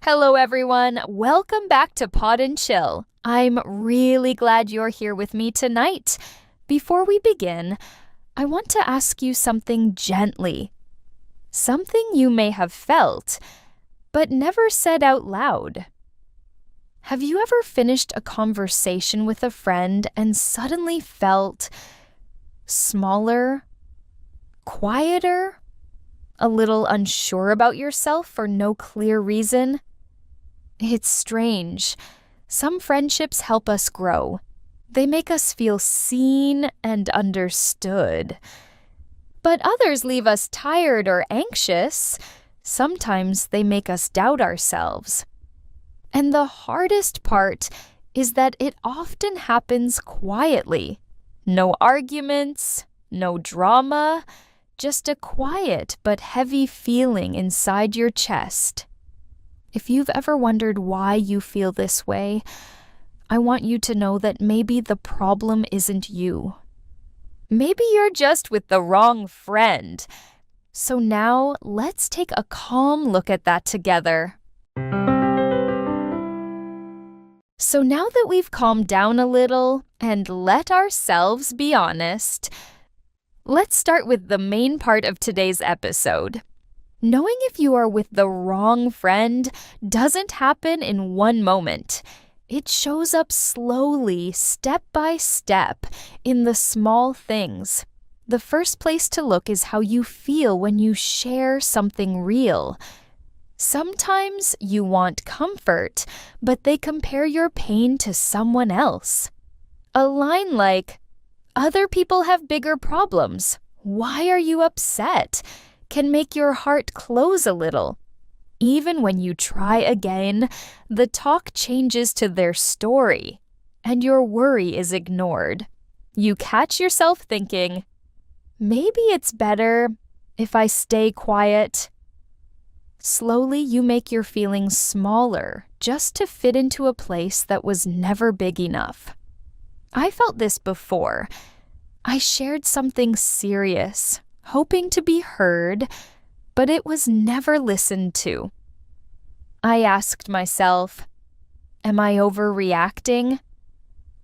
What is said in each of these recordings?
Hello, everyone. Welcome back to Pod and Chill. I'm really glad you're here with me tonight. Before we begin, I want to ask you something gently. Something you may have felt, but never said out loud. Have you ever finished a conversation with a friend and suddenly felt smaller, quieter, a little unsure about yourself for no clear reason? It's strange. Some friendships help us grow. They make us feel seen and understood. But others leave us tired or anxious. Sometimes they make us doubt ourselves. And the hardest part is that it often happens quietly. No arguments, no drama, just a quiet but heavy feeling inside your chest. If you've ever wondered why you feel this way, I want you to know that maybe the problem isn't you. Maybe you're just with the wrong friend. So now let's take a calm look at that together. So now that we've calmed down a little and let ourselves be honest, let's start with the main part of today's episode. Knowing if you are with the wrong friend doesn't happen in one moment. It shows up slowly, step by step, in the small things. The first place to look is how you feel when you share something real. Sometimes you want comfort, but they compare your pain to someone else. A line like, "Other people have bigger problems. Why are you upset?" can make your heart close a little. Even when you try again, the talk changes to their story, and your worry is ignored. You catch yourself thinking, maybe it's better if I stay quiet. Slowly, you make your feelings smaller just to fit into a place that was never big enough. I felt this before. I shared something serious, hoping to be heard, but it was never listened to. I asked myself, am I overreacting?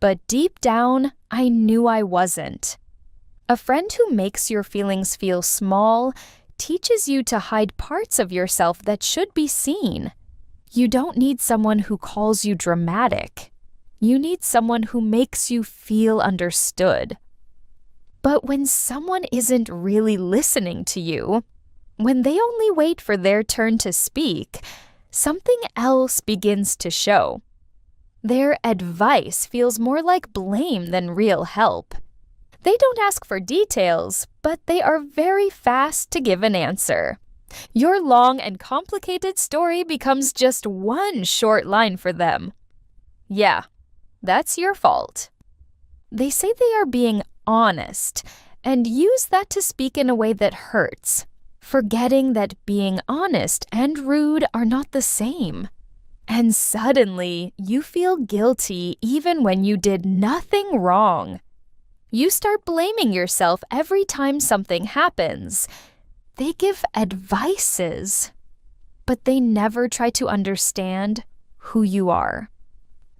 But deep down, I knew I wasn't. A friend who makes your feelings feel small teaches you to hide parts of yourself that should be seen. You don't need someone who calls you dramatic. You need someone who makes you feel understood. But when someone isn't really listening to you, when they only wait for their turn to speak, something else begins to show. Their advice feels more like blame than real help. They don't ask for details, but they are very fast to give an answer. Your long and complicated story becomes just one short line for them. Yeah, that's your fault. They say they are being honest and use that to speak in a way that hurts, forgetting that being honest and rude are not the same. And suddenly, you feel guilty even when you did nothing wrong. You start blaming yourself every time something happens. They give advices, but they never try to understand who you are.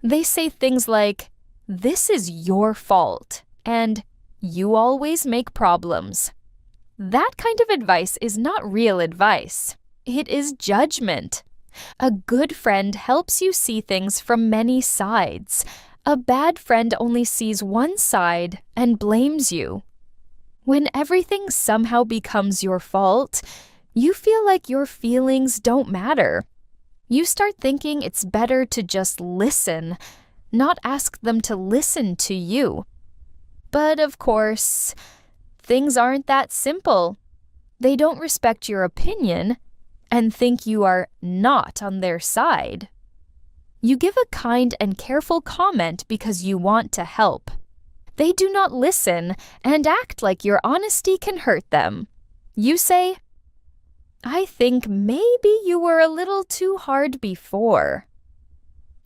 They say things like, "This is your fault," and "You always make problems." That kind of advice is not real advice. It is judgment. A good friend helps you see things from many sides. A bad friend only sees one side and blames you. When everything somehow becomes your fault, you feel like your feelings don't matter. You start thinking it's better to just listen, not ask them to listen to you. But of course, things aren't that simple. They don't respect your opinion and think you are not on their side. You give a kind and careful comment because you want to help. They do not listen and act like your honesty can hurt them. You say, "I think maybe you were a little too hard before."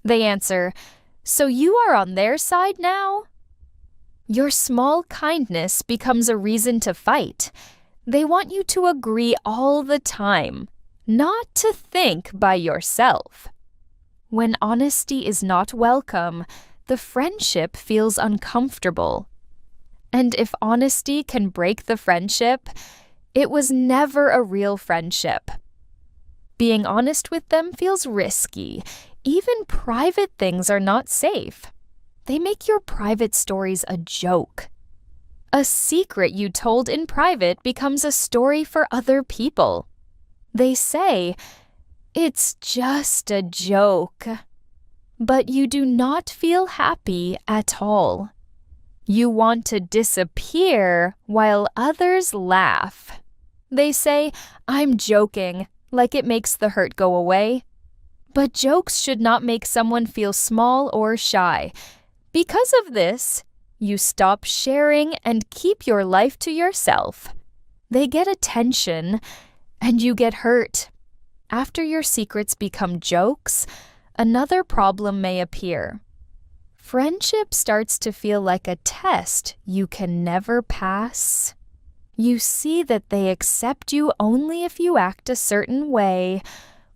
They answer, "So you are on their side now?" Your small kindness becomes a reason to fight. They want you to agree all the time. not to think by yourself. When honesty is not welcome, the friendship feels uncomfortable. And if honesty can break the friendship, it was never a real friendship. Being honest with them feels risky. Even private things are not safe. They make your private stories a joke. A secret you told in private becomes a story for other people. They say, "It's just a joke." But you do not feel happy at all. You want to disappear while others laugh. They say, "I'm joking," like it makes the hurt go away. But jokes should not make someone feel small or shy. Because of this, you stop sharing and keep your life to yourself. They get attention, and you get hurt. After your secrets become jokes, another problem may appear. Friendship starts to feel like a test you can never pass. You see that they accept you only if you act a certain way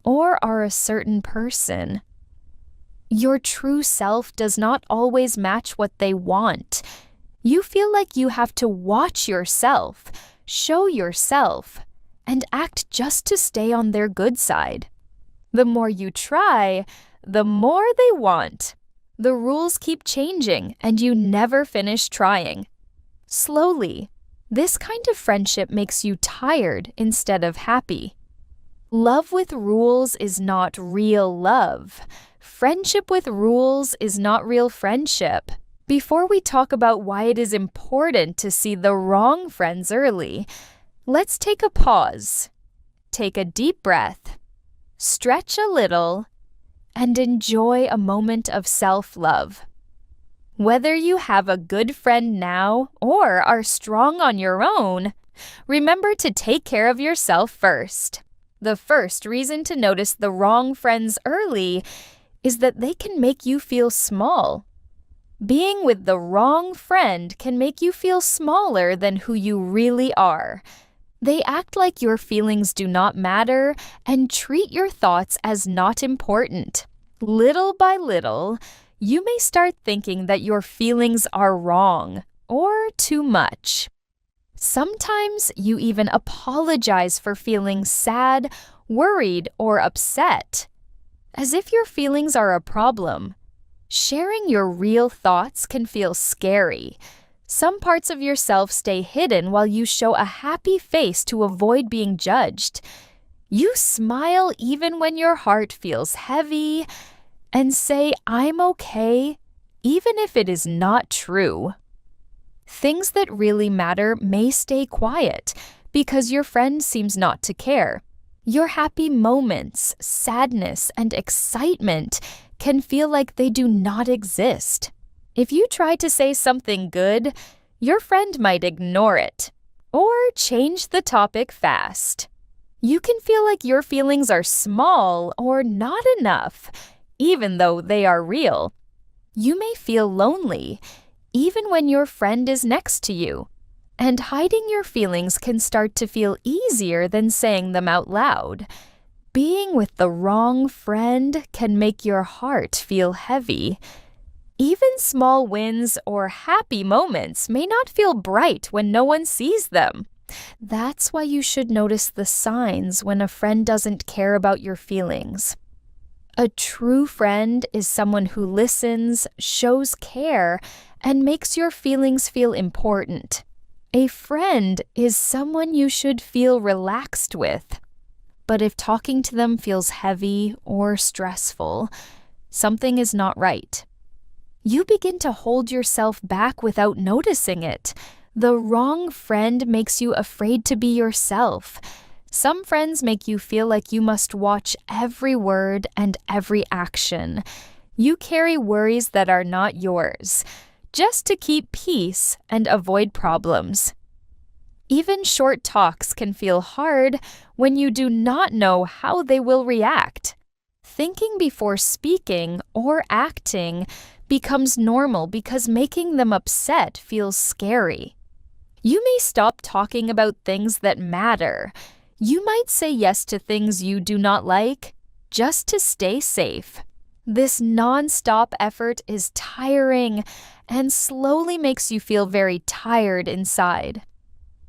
or are a certain person. Your true self does not always match what they want. You feel like you have to watch yourself, show yourself, and act just to stay on their good side. The more you try, the more they want. The rules keep changing, and you never finish trying. Slowly, this kind of friendship makes you tired instead of happy. Love with rules is not real love. Friendship with rules is not real friendship. Before we talk about why it is important to see the wrong friends early, let's take a pause. Take a deep breath, stretch a little, and enjoy a moment of self-love. Whether you have a good friend now or are strong on your own, remember to take care of yourself first. The first reason to notice the wrong friends early is that they can make you feel small. Being with the wrong friend can make you feel smaller than who you really are. They act like your feelings do not matter and treat your thoughts as not important. Little by little, you may start thinking that your feelings are wrong or too much. Sometimes you even apologize for feeling sad, worried, or upset, as if your feelings are a problem. Sharing your real thoughts can feel scary. Some parts of yourself stay hidden while you show a happy face to avoid being judged. You smile even when your heart feels heavy and say, "I'm okay," even if it is not true. Things that really matter may stay quiet because your friend seems not to care. Your happy moments, sadness, and excitement can feel like they do not exist. If you try to say something good, your friend might ignore it or change the topic fast. You can feel like your feelings are small or not enough, even though they are real. You may feel lonely, even when your friend is next to you. And hiding your feelings can start to feel easier than saying them out loud. Being with the wrong friend can make your heart feel heavy. Even small wins or happy moments may not feel bright when no one sees them. That's why you should notice the signs when a friend doesn't care about your feelings. A true friend is someone who listens, shows care, and makes your feelings feel important. A friend is someone you should feel relaxed with. But if talking to them feels heavy or stressful, something is not right. You begin to hold yourself back without noticing it. The wrong friend makes you afraid to be yourself. Some friends make you feel like you must watch every word and every action. You carry worries that are not yours, just to keep peace and avoid problems. Even short talks can feel hard when you do not know how they will react. Thinking before speaking or acting becomes normal because making them upset feels scary. You may stop talking about things that matter. You might say yes to things you do not like just to stay safe. This non-stop effort is tiring and slowly makes you feel very tired inside.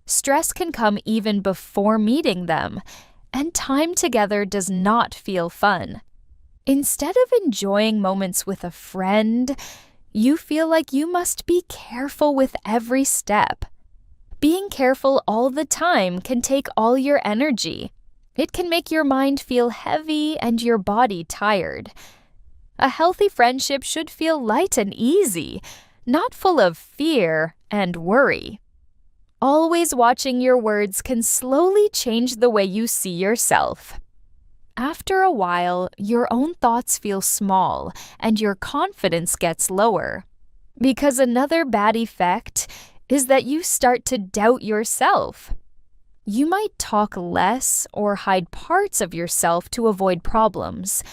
Stress can come even before meeting them, and time together does not feel fun. Instead of enjoying moments with a friend, you feel like you must be careful with every step. Being careful all the time can take all your energy. It can make your mind feel heavy and your body tired. A healthy friendship should feel light and easy, not full of fear and worry. Always watching your words can slowly change the way you see yourself. After a while, your own thoughts feel small and your confidence gets lower. Because another bad effect is that you start to doubt yourself. You might talk less or hide parts of yourself to avoid problems.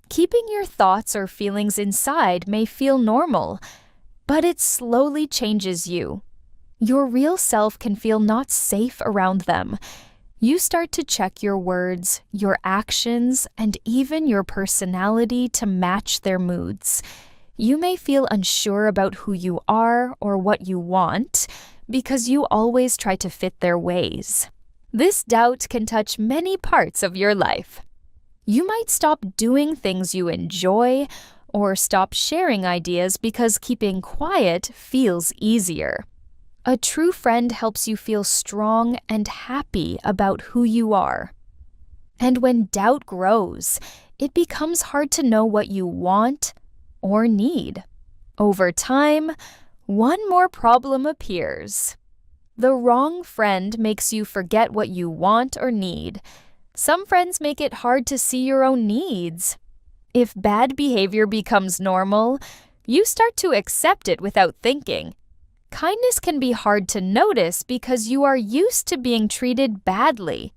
Keeping your thoughts or feelings inside may feel normal, but it slowly changes you. Your real self can feel not safe around them. You start to check your words, your actions, and even your personality to match their moods. You may feel unsure about who you are or what you want because you always try to fit their ways. This doubt can touch many parts of your life. You might stop doing things you enjoy or stop sharing ideas because keeping quiet feels easier. A true friend helps you feel strong and happy about who you are. And when doubt grows, it becomes hard to know what you want or need. Over time, one more problem appears. The wrong friend makes you forget what you want or need. Some friends make it hard to see your own needs. If bad behavior becomes normal, you start to accept it without thinking. Kindness can be hard to notice because you are used to being treated badly.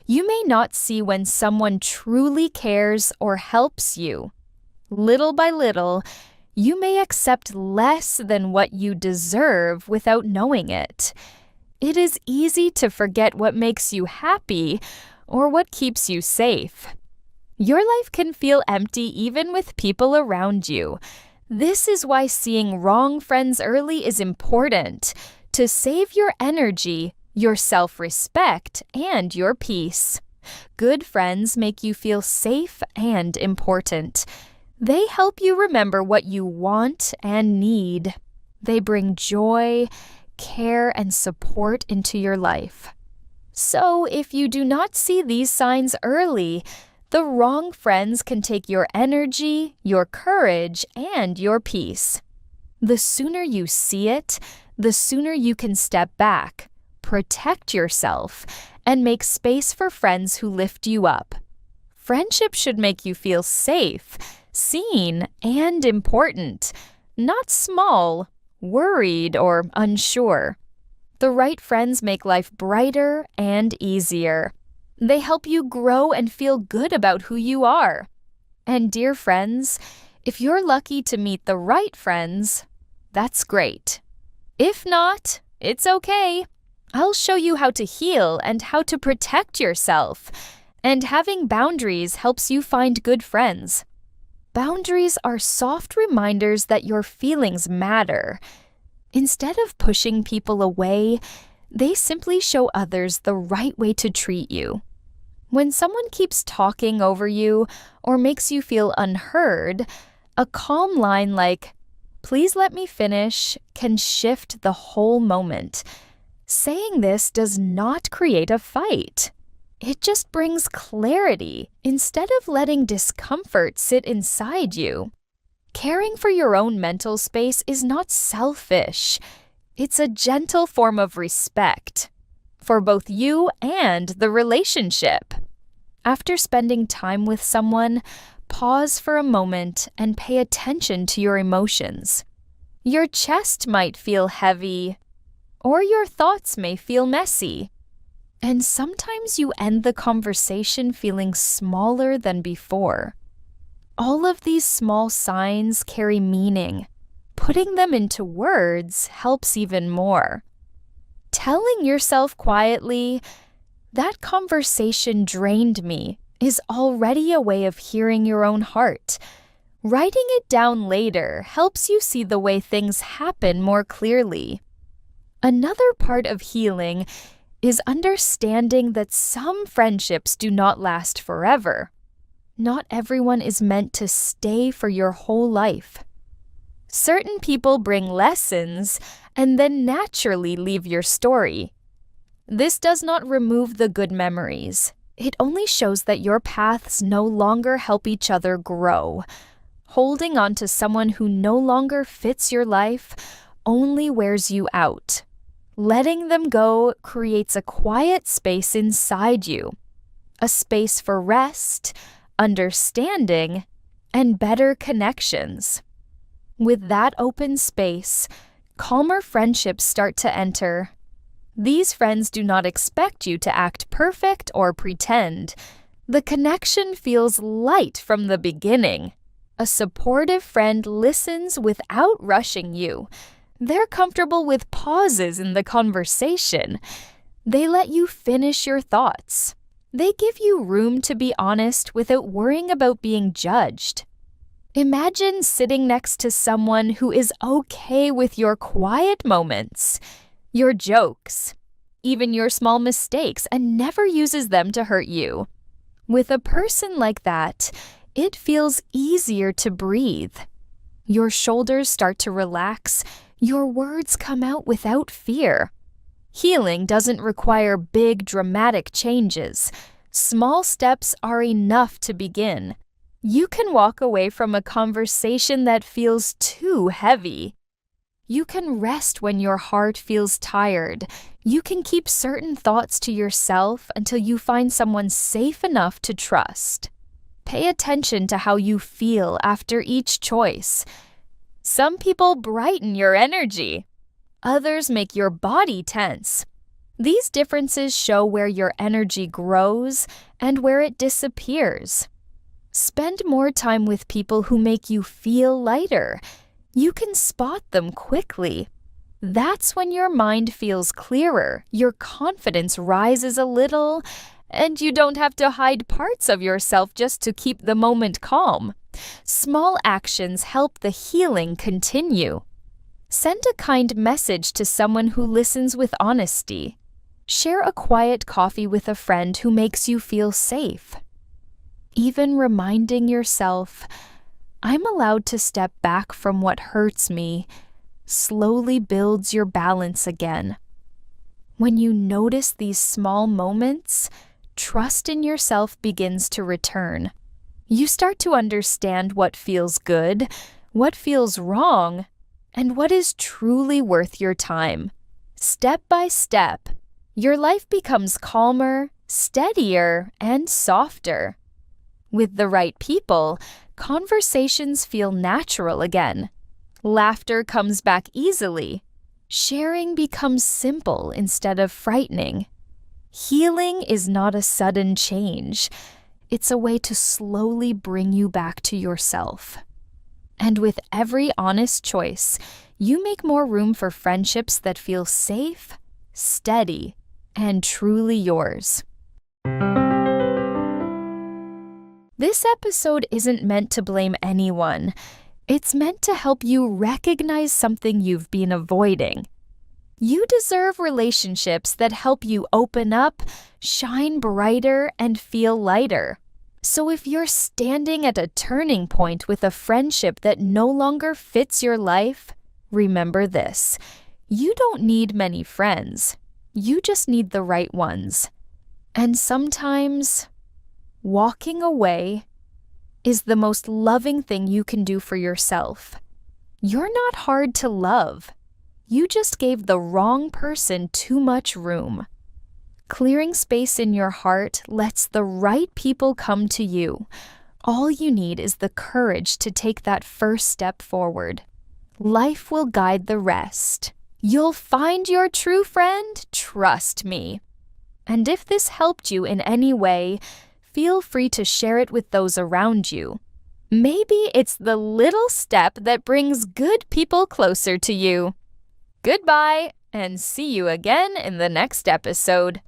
You may not see when someone truly cares or helps you. Little by little, you may accept less than what you deserve without knowing it. It is easy to forget what makes you happy or what keeps you safe. Your life can feel empty even with people around you. This is why seeing wrong friends early is important, to save your energy, your self-respect, and your peace. Good friends make you feel safe and important. They help you remember what you want and need. They bring joy, care, and support into your life. So, if you do not see these signs early, the wrong friends can take your energy, your courage, and your peace. The sooner you see it, the sooner you can step back, protect yourself, and make space for friends who lift you up. Friendship should make you feel safe, seen, and important, not small, worried, or unsure. The right friends make life brighter and easier. They help you grow and feel good about who you are. And dear friends, if you're lucky to meet the right friends, that's great. If not, it's okay. I'll show you how to heal and how to protect yourself. And having boundaries helps you find good friends. Boundaries are soft reminders that your feelings matter. Instead of pushing people away, they simply show others the right way to treat you. When someone keeps talking over you or makes you feel unheard, a calm line like, "Please let me finish," can shift the whole moment. Saying this does not create a fight. It just brings clarity instead of letting discomfort sit inside you. Caring for your own mental space is not selfish. It's a gentle form of respect for both you and the relationship. After spending time with someone, pause for a moment and pay attention to your emotions. Your chest might feel heavy, or your thoughts may feel messy. And sometimes you end the conversation feeling smaller than before. All of these small signs carry meaning. Putting them into words helps even more. Telling yourself quietly, "That conversation drained me" is already a way of hearing your own heart. Writing it down later helps you see the way things happen more clearly. Another part of healing is understanding that some friendships do not last forever. Not everyone is meant to stay for your whole life. Certain people bring lessons and then naturally leave your story. This does not remove the good memories. It only shows that your paths no longer help each other grow. Holding on to someone who no longer fits your life only wears you out. Letting them go creates a quiet space inside you, a space for rest, understanding, and better connections. With that open space, calmer friendships start to enter. These friends do not expect you to act perfect or pretend. The connection feels light from the beginning. A supportive friend listens without rushing you. They're comfortable with pauses in the conversation. They let you finish your thoughts. They give you room to be honest without worrying about being judged. Imagine sitting next to someone who is okay with your quiet moments, your jokes, even your small mistakes, and never uses them to hurt you. With a person like that, it feels easier to breathe. Your shoulders start to relax. Your words come out without fear. Healing doesn't require big, dramatic changes. Small steps are enough to begin. You can walk away from a conversation that feels too heavy. You can rest when your heart feels tired. You can keep certain thoughts to yourself until you find someone safe enough to trust. Pay attention to how you feel after each choice. Some people brighten your energy. Others make your body tense. These differences show where your energy grows and where it disappears. Spend more time with people who make you feel lighter. You can spot them quickly. That's when your mind feels clearer, your confidence rises a little, and you don't have to hide parts of yourself just to keep the moment calm. Small actions help the healing continue. Send a kind message to someone who listens with honesty. Share a quiet coffee with a friend who makes you feel safe. Even reminding yourself, "I'm allowed to step back from what hurts me," slowly builds your balance again. When you notice these small moments, trust in yourself begins to return. You start to understand what feels good, what feels wrong, and what is truly worth your time. Step by step, your life becomes calmer, steadier, and softer. With the right people, conversations feel natural again. Laughter comes back easily. Sharing becomes simple instead of frightening. Healing is not a sudden change. It's a way to slowly bring you back to yourself. And with every honest choice, you make more room for friendships that feel safe, steady, and truly yours. This episode isn't meant to blame anyone. It's meant to help you recognize something you've been avoiding. You deserve relationships that help you open up, shine brighter, and feel lighter. So if you're standing at a turning point with a friendship that no longer fits your life, remember this: you don't need many friends. You just need the right ones. And sometimes, walking away is the most loving thing you can do for yourself. You're not hard to love. You just gave the wrong person too much room. Clearing space in your heart lets the right people come to you. All you need is the courage to take that first step forward. Life will guide the rest. You'll find your true friend, trust me. And if this helped you in any way, feel free to share it with those around you. Maybe it's the little step that brings good people closer to you. Goodbye, and see you again in the next episode.